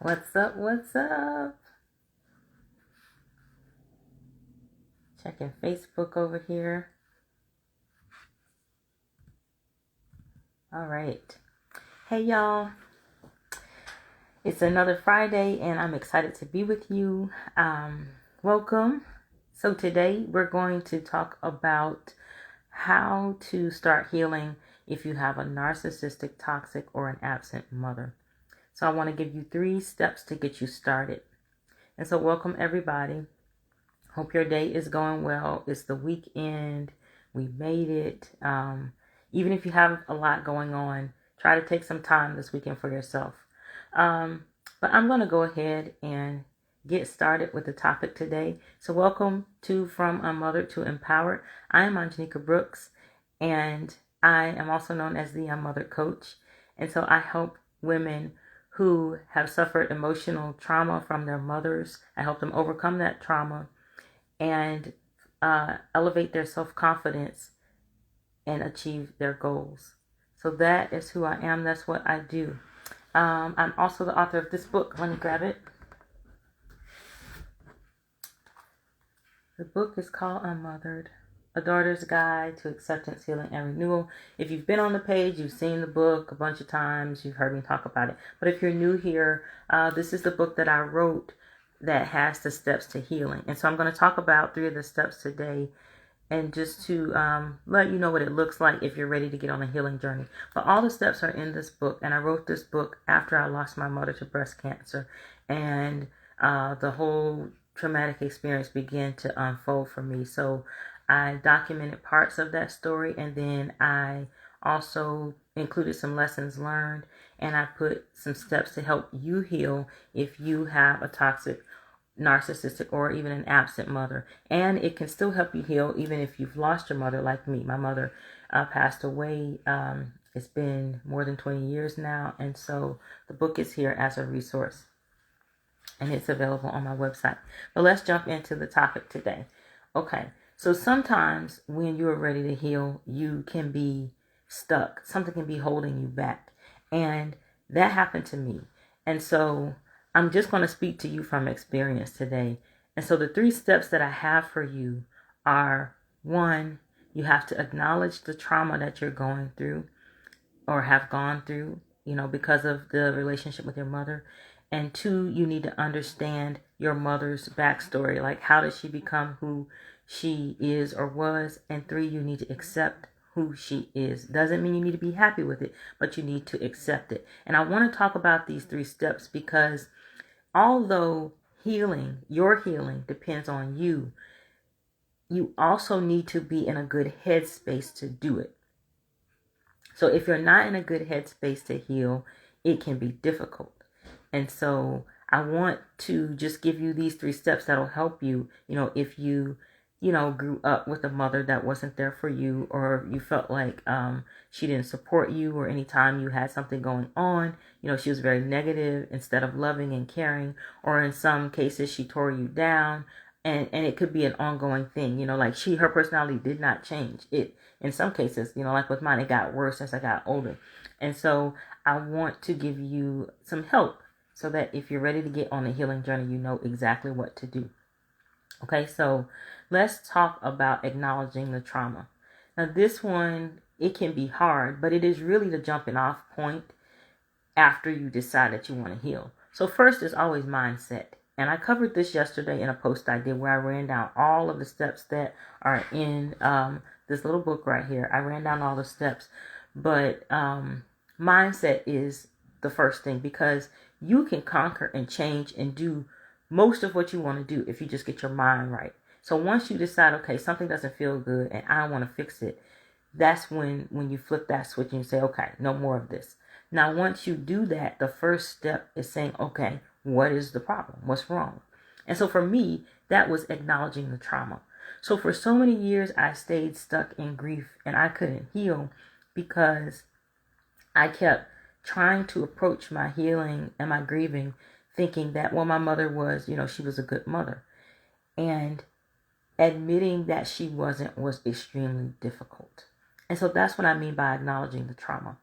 What's up? What's up? Checking Facebook over here. All right. Hey, y'all. It's another Friday, and I'm excited to be with you. Welcome. So today we're going to talk about how to start healing if you have a narcissistic, toxic, or an absent mother. So I want to give you 3 steps to get you started. And so welcome, everybody. Hope your day is going well. It's the weekend. We made it. Even if you have a lot going on, try to take some time this weekend for yourself. But I'm going to go ahead and get started with the topic today. So welcome to From Unmothered to Empowered. I am onjeinikab, and I am also known as the unmothered coach. And so I help women who have suffered emotional trauma from their mothers. I help them overcome that trauma and elevate their self-confidence and achieve their goals. So that is who I am. That's what I do. I'm also the author of this book. Let me grab it. The book is called Unmothered, A Daughter's Guide to Acceptance, Healing, and Renewal. If you've been on the page, you've seen the book a bunch of times. You've heard me talk about it. But if you're new here, this is the book that I wrote that has the steps to healing. And so I'm going to talk about 3 of the steps today, and just to let you know what it looks like if you're ready to get on a healing journey. But all the steps are in this book, and I wrote this book after I lost my mother to breast cancer, and the whole traumatic experience began to unfold for me. So I documented parts of that story, and then I also included some lessons learned, and I put some steps to help you heal if you have a toxic, narcissistic, or even an absent mother. And it can still help you heal even if you've lost your mother, like me. My mother passed away. It's been more than 20 years now, and so the book is here as a resource, and it's available on my website. But let's jump into the topic today. Okay, so sometimes when you're ready to heal, you can be stuck. Something can be holding you back, and that happened to me. And so I'm just going to speak to you from experience today. And so the 3 steps that I have for you are: 1, you have to acknowledge the trauma that you're going through or have gone through, because of the relationship with your mother. And 2, you need to understand your mother's backstory. Like, how did she become who she is or was? And 3, you need to accept who she is. Doesn't mean you need to be happy with it, but you need to accept it. And I want to talk about these 3 steps because although your healing depends on you, you also need to be in a good headspace to do it. So if you're not in a good headspace to heal, it can be difficult. And so I want to just give you these 3 steps that'll help you, if you, grew up with a mother that wasn't there for you, or you felt like she didn't support you, or anytime you had something going on, she was very negative instead of loving and caring, or in some cases she tore you down. And it could be an ongoing thing, like her personality did not change. In some cases, like with mine, it got worse as I got older. And so I want to give you some help so that if you're ready to get on a healing journey, you know exactly what to do. Okay, so let's talk about acknowledging the trauma. Now, this one, it can be hard, but it is really the jumping off point after you decide that you want to heal. So first is always mindset. And I covered this yesterday in a post I did where I ran down all of the steps that are in this little book right here. I ran down all the steps. But mindset is the first thing, because you can conquer and change and do most of what you want to do if you just get your mind right. So once you decide, okay, something doesn't feel good and I want to fix it, that's when you flip that switch and you say, okay, no more of this. Now, once you do that, the first step is saying, okay, what is the problem? What's wrong? And so for me, that was acknowledging the trauma. So for so many years, I stayed stuck in grief and I couldn't heal because I kept trying to approach my healing and my grieving thinking that, well, my mother was, she was a good mother. And admitting that she wasn't was extremely difficult. And so that's what I mean by acknowledging the trauma.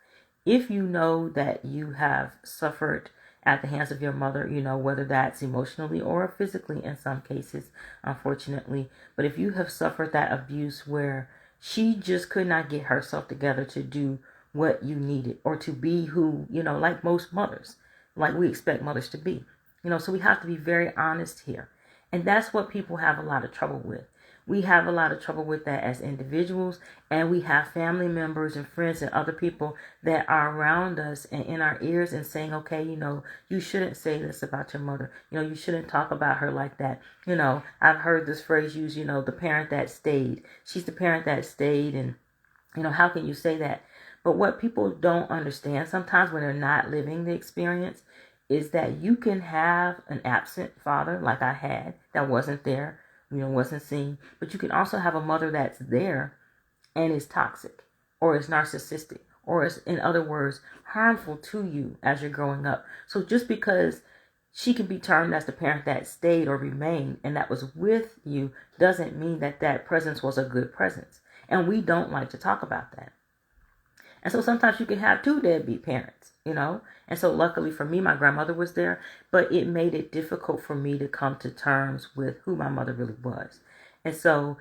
If you know that you have suffered at the hands of your mother, whether that's emotionally or physically in some cases, unfortunately. But if you have suffered that abuse where she just could not get herself together to do what you needed or to be who, like most mothers, like we expect mothers to be, so we have to be very honest here. And that's what people have a lot of trouble with. We have a lot of trouble with that as individuals, and we have family members and friends and other people that are around us and in our ears and saying, okay, you shouldn't say this about your mother. You shouldn't talk about her like that. I've heard this phrase used, the parent that stayed. She's the parent that stayed, and, how can you say that? But what people don't understand sometimes when they're not living the experience is that you can have an absent father like I had that wasn't there, wasn't seen. But you can also have a mother that's there and is toxic or is narcissistic or is, in other words, harmful to you as you're growing up. So just because she can be termed as the parent that stayed or remained and that was with you doesn't mean that that presence was a good presence. And we don't like to talk about that. And so sometimes you can have two deadbeat parents, And so luckily for me, my grandmother was there, but it made it difficult for me to come to terms with who my mother really was. And so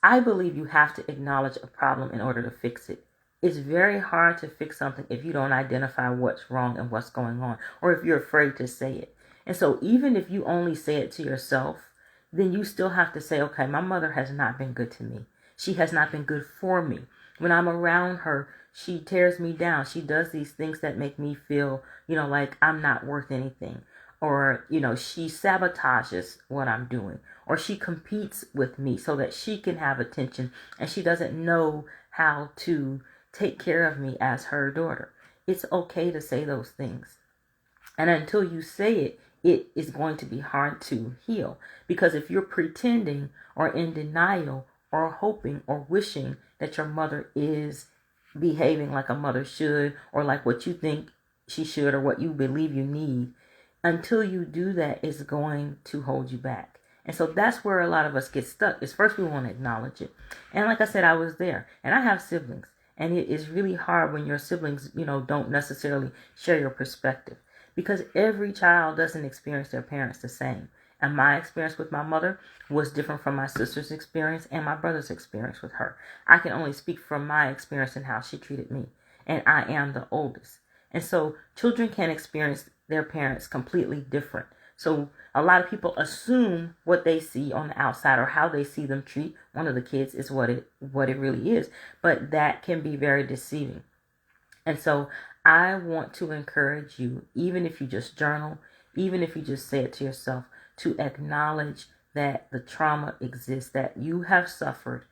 I believe you have to acknowledge a problem in order to fix it. It's very hard to fix something if you don't identify what's wrong and what's going on, or if you're afraid to say it. And so even if you only say it to yourself, then you still have to say, okay, my mother has not been good to me. She has not been good for me. When I'm around her, she tears me down. She does these things that make me feel, like I'm not worth anything. Or, she sabotages what I'm doing. Or she competes with me so that she can have attention. And she doesn't know how to take care of me as her daughter. It's okay to say those things. And until you say it, it is going to be hard to heal. Because if you're pretending or in denial or hoping or wishing that your mother is behaving like a mother should, or like what you think she should, or what you believe you need, until you do that, it's going to hold you back. And so that's where a lot of us get stuck, is first we want to acknowledge it. And like I said, I was there, and I have siblings, and it is really hard when your siblings, don't necessarily share your perspective, because every child doesn't experience their parents the same. And my experience with my mother was different from my sister's experience and my brother's experience with her. I can only speak from my experience and how she treated me. And I am the oldest. And so children can experience their parents completely different. So a lot of people assume what they see on the outside or how they see them treat one of the kids is what it really is. But that can be very deceiving. And so I want to encourage you, even if you just journal, even if you just say it to yourself, to acknowledge that the trauma exists, that you have suffered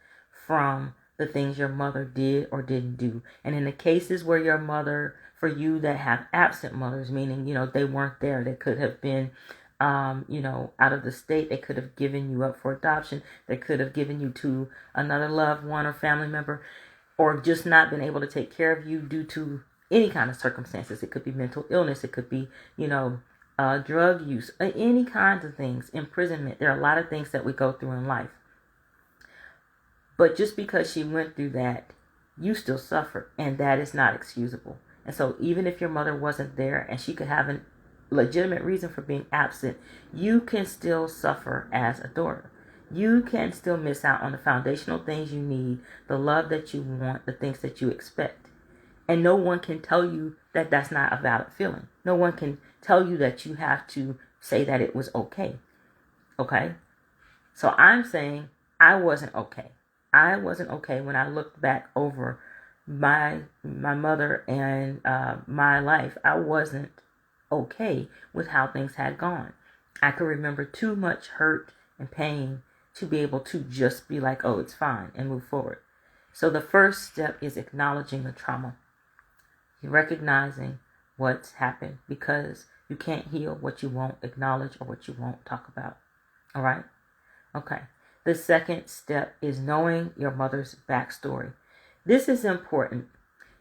from the things your mother did or didn't do. And in the cases where your mother, for you that have absent mothers, meaning, they weren't there, they could have been, out of the state, they could have given you up for adoption, they could have given you to another loved one or family member, or just not been able to take care of you due to any kind of circumstances. It could be mental illness, it could be, drug use, any kinds of things, imprisonment. There are a lot of things that we go through in life. But just because she went through that, you still suffer, and that is not excusable. And so even if your mother wasn't there and she could have a legitimate reason for being absent, you can still suffer as a daughter. You can still miss out on the foundational things you need, the love that you want, the things that you expect. And no one can tell you that that's not a valid feeling. No one can tell you that you have to say that it was okay. Okay? So I'm saying I wasn't okay. I wasn't okay when I looked back over my mother and my life. I wasn't okay with how things had gone. I could remember too much hurt and pain to be able to just be like, oh, it's fine, and move forward. So the first step is acknowledging the trauma. Recognizing what's happened, because you can't heal what you won't acknowledge or what you won't talk about. All right? Okay. The second step is knowing your mother's backstory. This is important.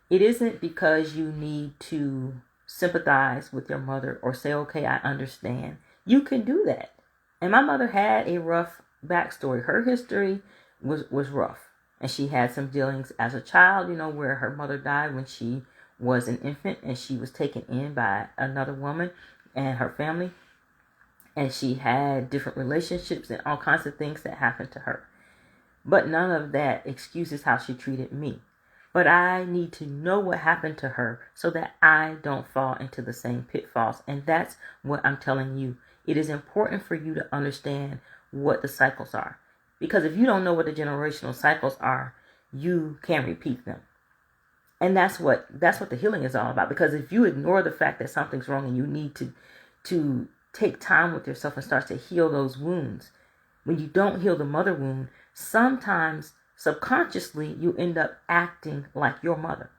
It isn't because you need to sympathize with your mother or say, okay, I understand. You can do that. And my mother had a rough backstory. Her history was rough. And she had some dealings as a child, where her mother died when she was an infant and she was taken in by another woman and her family. And she had different relationships and all kinds of things that happened to her. But none of that excuses how she treated me. But I need to know what happened to her so that I don't fall into the same pitfalls. And that's what I'm telling you. It is important for you to understand what the cycles are. Because if you don't know what the generational cycles are, you can't repeat them. And that's what the healing is all about. Because if you ignore the fact that something's wrong and you need to take time with yourself and start to heal those wounds, when you don't heal the mother wound, sometimes subconsciously you end up acting like your mother.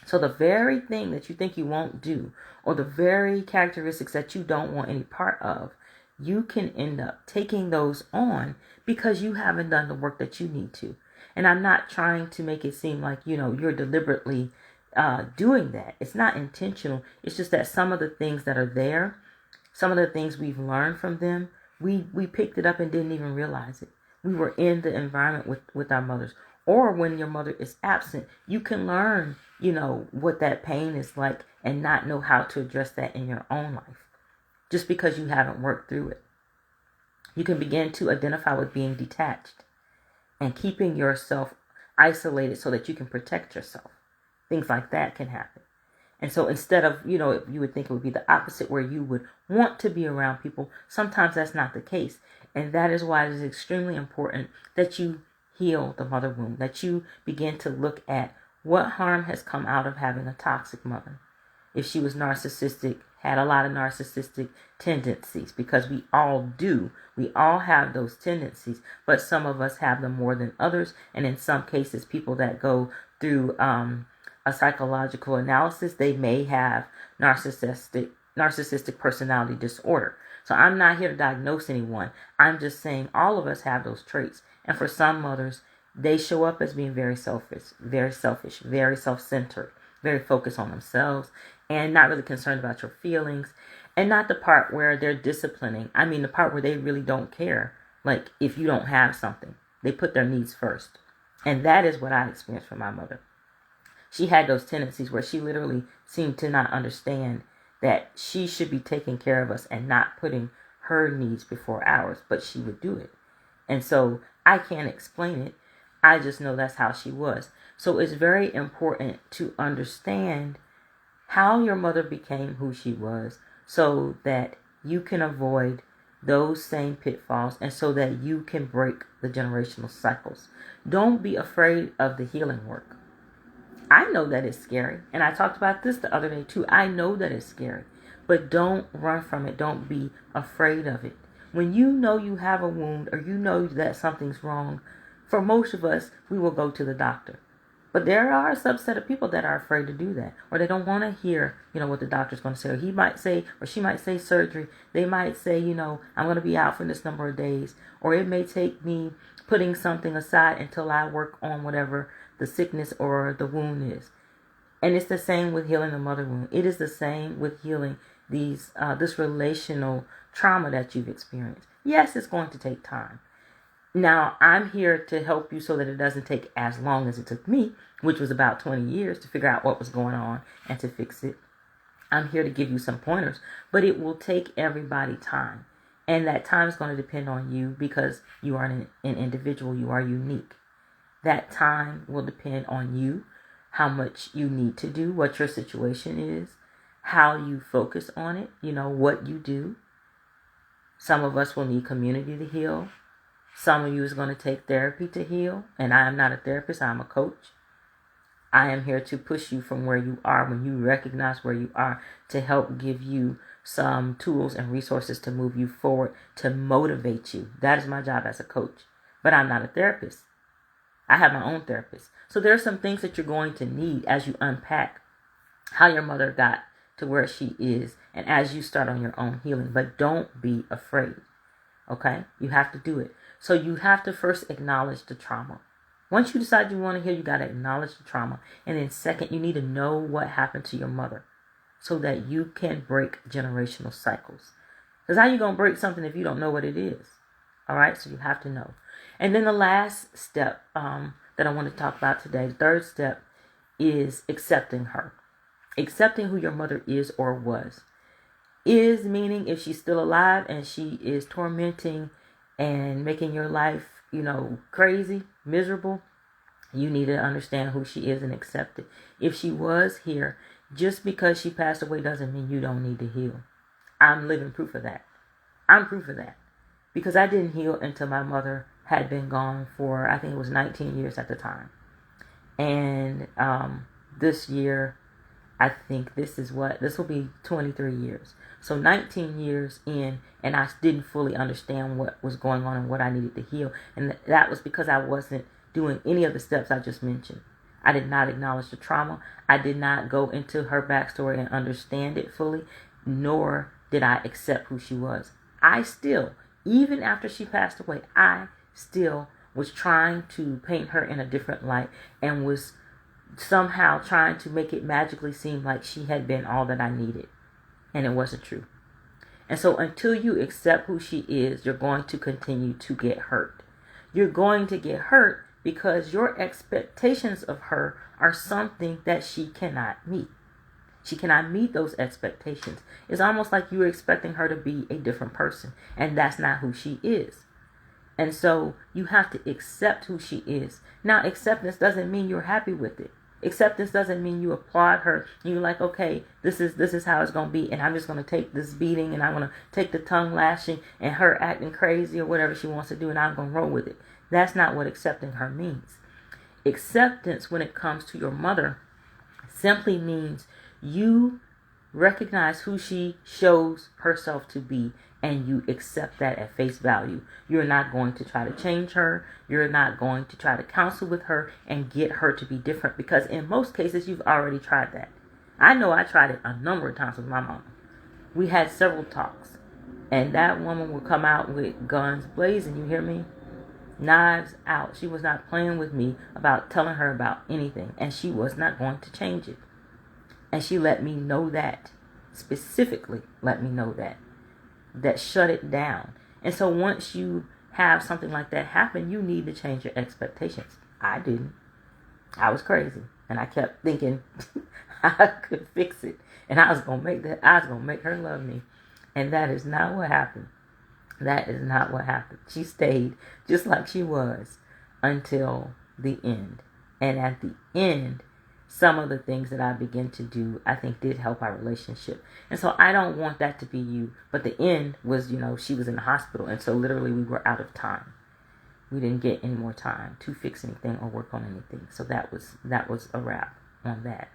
So the very thing that you think you won't do, or the very characteristics that you don't want any part of, you can end up taking those on because you haven't done the work that you need to. And I'm not trying to make it seem like, you're deliberately doing that. It's not intentional. It's just that some of the things that are there, some of the things we've learned from them, we picked it up and didn't even realize it. We were in the environment with our mothers. Or when your mother is absent, you can learn, what that pain is like and not know how to address that in your own life. Just because you haven't worked through it. You can begin to identify with being detached and keeping yourself isolated so that you can protect yourself. Things like that can happen. And so instead of, you would think it would be the opposite where you would want to be around people. Sometimes that's not the case. And that is why it is extremely important that you heal the mother wound, that you begin to look at what harm has come out of having a toxic mother. If she was narcissistic, had a lot of narcissistic tendencies, because we all do. We all have those tendencies, but some of us have them more than others. And in some cases, people that go through a psychological analysis, they may have narcissistic personality disorder. So I'm not here to diagnose anyone. I'm just saying all of us have those traits. And for some mothers, they show up as being very selfish, very self-centered, very focused on themselves, and not really concerned about your feelings. And not the part where they're disciplining. I mean the part where they really don't care. Like if you don't have something, they put their needs first. And that is what I experienced from my mother. She had those tendencies where she literally seemed to not understand that she should be taking care of us and not putting her needs before ours, but she would do it. And so I can't explain it. I just know that's how she was. So it's very important to understand how your mother became who she was so that you can avoid those same pitfalls and so that you can break the generational cycles. Don't be afraid of the healing work. I know that it's scary. And I talked about this the other day too. I know that it's scary. But don't run from it. Don't be afraid of it. When you know you have a wound or you know that something's wrong, for most of us, we will go to the doctor. But there are a subset of people that are afraid to do that. Or they don't want to hear, what the doctor's going to say. Or he might say, or she might say surgery. They might say, I'm going to be out for this number of days. Or it may take me putting something aside until I work on whatever the sickness or the wound is. And it's the same with healing the mother wound. It is the same with healing this relational trauma that you've experienced. Yes, it's going to take time. Now, I'm here to help you so that it doesn't take as long as it took me, which was about 20 years to figure out what was going on and to fix it. I'm here to give you some pointers, but it will take everybody time. And that time is going to depend on you because you are an individual. You are unique. That time will depend on you, how much you need to do, what your situation is, how you focus on it, what you do. Some of us will need community to heal. Some of you is going to take therapy to heal. And I am not a therapist, I'm a coach. I am here to push you from where you are when you recognize where you are to help give you some tools and resources to move you forward, to motivate you. That is my job as a coach. But I'm not a therapist. I have my own therapist. So there are some things that you're going to need as you unpack how your mother got to where she is and as you start on your own healing. But don't be afraid. Okay? You have to do it. So you have to first acknowledge the trauma. Once you decide you want to heal, you got to acknowledge the trauma. And then second, you need to know what happened to your mother so that you can break generational cycles. Because how you going to break something if you don't know what it is? All right? So you have to know. And then the last step that I want to talk about today, the third step, is accepting her. Accepting who your mother is or was. Is meaning if she's still alive and she is tormenting and making your life, crazy, miserable, you need to understand who she is and accept it. If she was here, just because she passed away doesn't mean you don't need to heal. I'm living proof of that. I'm proof of that. Because I didn't heal until my mother had been gone for, I think it was 19 years at the time. And this year, I think this will be 23 years. So 19 years in, and I didn't fully understand what was going on and what I needed to heal. And that was because I wasn't doing any of the steps I just mentioned. I did not acknowledge the trauma. I did not go into her backstory and understand it fully, nor did I accept who she was. I still, even after she passed away, I still was trying to paint her in a different light and was somehow trying to make it magically seem like she had been all that I needed. And it wasn't true. And so until you accept who she is, you're going to continue to get hurt. You're going to get hurt because your expectations of her are something that she cannot meet. She cannot meet those expectations. It's almost like you're expecting her to be a different person, and that's not who she is. And so you have to accept who she is. Now, acceptance doesn't mean you're happy with it. Acceptance doesn't mean you applaud her and you're like, okay, this is how it's going to be, and I'm just going to take this beating and I'm going to take the tongue lashing and her acting crazy or whatever she wants to do and I'm going to roll with it. That's not what accepting her means. Acceptance when it comes to your mother simply means you recognize who she shows herself to be and you accept that at face value. You're not going to try to change her. You're not going to try to counsel with her and get her to be different, because in most cases you've already tried that. I know I tried it a number of times with my mama. We had several talks and that woman would come out with guns blazing, you hear me? Knives out. She was not playing with me about telling her about anything, and she was not going to change it. And she let me know that, specifically let me know that shut it down. And so once you have something like that happen, you need to change your expectations. I didn't. I was crazy, and I kept thinking I could fix it, and I was gonna make her love me, and that is not what happened. That is not what happened. She stayed just like she was until the end. And at the end, some of the things that I began to do, I think did help our relationship. And so I don't want that to be you. But the end was, she was in the hospital. And so literally we were out of time. We didn't get any more time to fix anything or work on anything. So that was a wrap on that.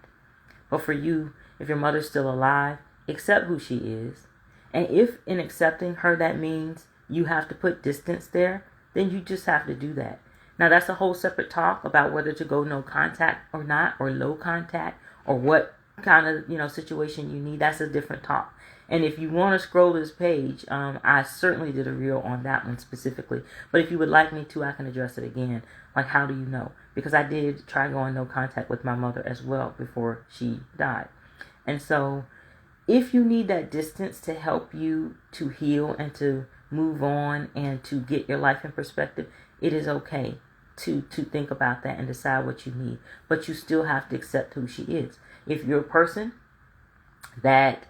But for you, if your mother's still alive, accept who she is. And if in accepting her that means you have to put distance there, then you just have to do that. Now that's a whole separate talk about whether to go no contact or not, or low contact, or what kind of situation you need. That's a different talk. And if you want to scroll this page, I certainly did a reel on that one specifically. But if you would like me to, I can address it again. Like, how do you know? Because I did try going no contact with my mother as well before she died. And so if you need that distance to help you to heal and to move on and to get your life in perspective, it is okay to think about that and decide what you need. But you still have to accept who she is. If you're a person that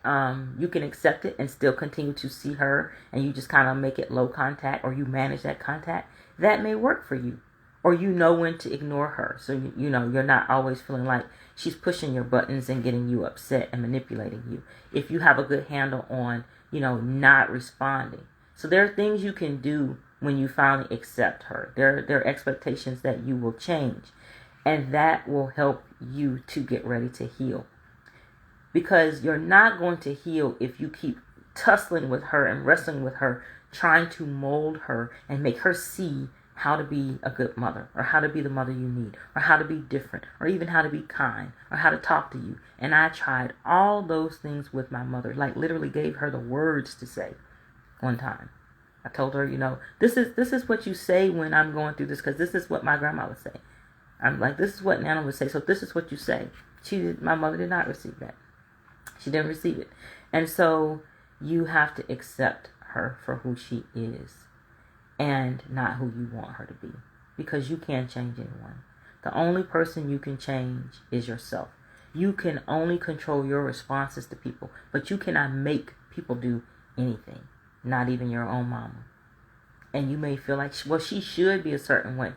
you can accept it and still continue to see her and you just kind of make it low contact, or you manage that contact, that may work for you. Or you know when to ignore her. So, you're not always feeling like she's pushing your buttons and getting you upset and manipulating you. If you have a good handle on, not responding. So there are things you can do when you finally accept her. There are expectations that you will change. And that will help you to get ready to heal. Because you're not going to heal if you keep tussling with her and wrestling with her, trying to mold her and make her see how to be a good mother, or how to be the mother you need, or how to be different, or even how to be kind, or how to talk to you. And I tried all those things with my mother, like literally gave her the words to say one time. I told her, this is what you say when I'm going through this, because this is what my grandma would say. I'm like, this is what Nana would say, so this is what you say. My mother did not receive that. She didn't receive it. And so you have to accept her for who she is, and not who you want her to be, because you can't change anyone. The only person you can change is yourself. You can only control your responses to people, but you cannot make people do anything, not even your own mama. And you may feel like, well, she should be a certain way.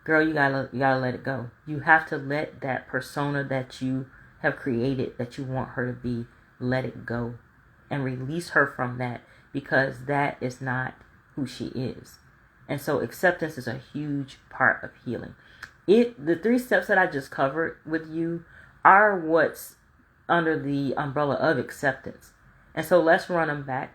Girl, you gotta let it go. You have to let that persona that you have created, that you want her to be, let it go and release her from that, because that is not who she is. And so acceptance is a huge part of healing. The 3 steps that I just covered with you are what's under the umbrella of acceptance. And so let's run them back.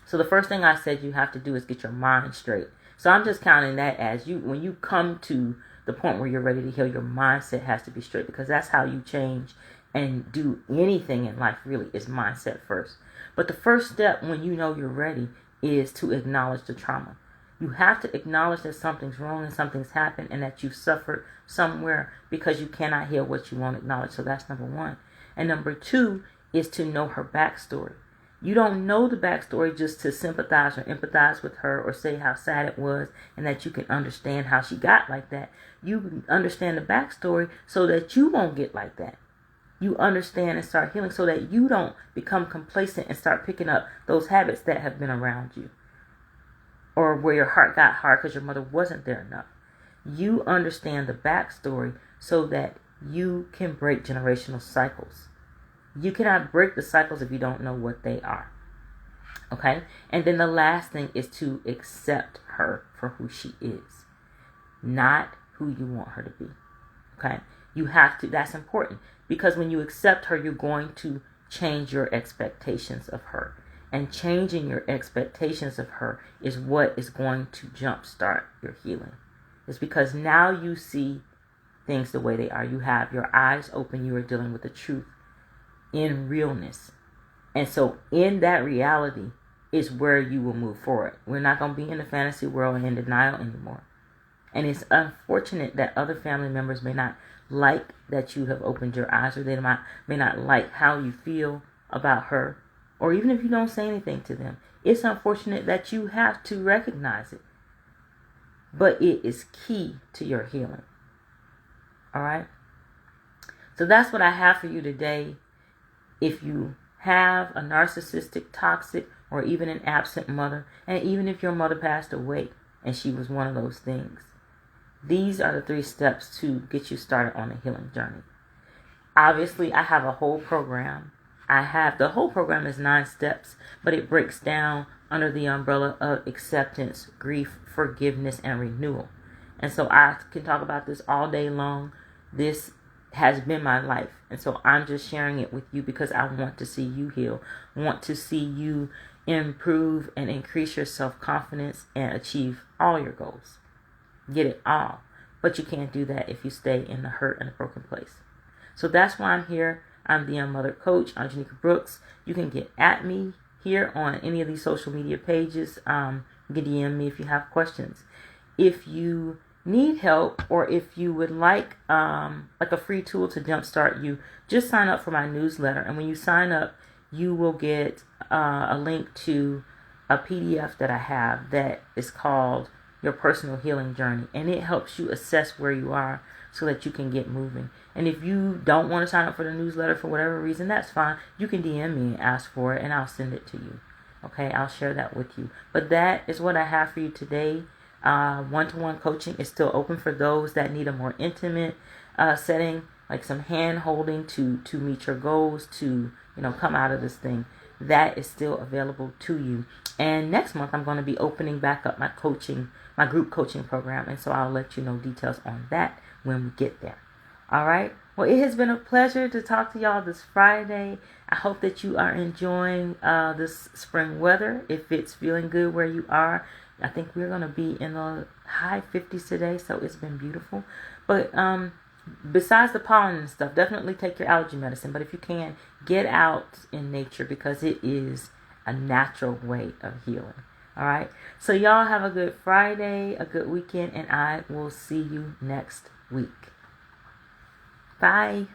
So the first thing I said you have to do is get your mind straight. So I'm just counting that as when you come to the point where you're ready to heal, your mindset has to be straight, because that's how you change and do anything in life, really, is mindset first. But the first step when you know you're ready is to acknowledge the trauma. You have to acknowledge that something's wrong and something's happened and that you've suffered somewhere, because you cannot heal what you won't acknowledge. So that's number 1. And number 2 is to know her backstory. You don't know the backstory just to sympathize or empathize with her or say how sad it was and that you can understand how she got like that. You understand the backstory so that you won't get like that. You understand and start healing so that you don't become complacent and start picking up those habits that have been around you, or where your heart got hard because your mother wasn't there enough. You understand the backstory so that you can break generational cycles. You cannot break the cycles if you don't know what they are. Okay? And then the last thing is to accept her for who she is, not who you want her to be. Okay? You have to, that's important, because when you accept her, you're going to change your expectations of her. And changing your expectations of her is what is going to jumpstart your healing. It's because now you see things the way they are. You have your eyes open. You are dealing with the truth in realness. And so in that reality is where you will move forward. We're not going to be in the fantasy world and in denial anymore. And it's unfortunate that other family members may not like that you have opened your eyes, or they may not like how you feel about her. Or even if you don't say anything to them, it's unfortunate that you have to recognize it. But it is key to your healing. All right? So that's what I have for you today. If you have a narcissistic, toxic, or even an absent mother, and even if your mother passed away and she was one of those things, these are the 3 steps to get you started on a healing journey. Obviously, I have a whole program. The whole program is 9 steps, but it breaks down under the umbrella of acceptance, grief, forgiveness, and renewal. And so I can talk about this all day long. This has been my life. And so I'm just sharing it with you because I want to see you heal. I want to see you improve and increase your self-confidence and achieve all your goals. Get it all. But you can't do that if you stay in the hurt and the broken place. So that's why I'm here. I'm the unmothered coach, onjeinikab. You can get at me here on any of these social media pages. You can DM me if you have questions. If you need help, or if you would like a free tool to jumpstart you, just sign up for my newsletter. And when you sign up, you will get a link to a PDF that I have that is called Your Personal Healing Journey. And it helps you assess where you are so that you can get moving. And if you don't want to sign up for the newsletter for whatever reason, that's fine. You can DM me and ask for it, and I'll send it to you. Okay, I'll share that with you. But that is what I have for you today. One-to-one coaching is still open for those that need a more intimate setting, like some hand holding to meet your goals, to come out of this thing. That is still available to you. And next month I'm going to be opening back up my group coaching program, and so I'll let you know details on that when we get there. All right. Well, it has been a pleasure to talk to y'all this Friday. I hope that you are enjoying this spring weather. If it's feeling good where you are, I think we're going to be in the high 50s today, so it's been beautiful. But besides the pollen and stuff, definitely take your allergy medicine. But if you can, get out in nature, because it is a natural way of healing. All right. So y'all have a good Friday, a good weekend, and I will see you next week. Bye.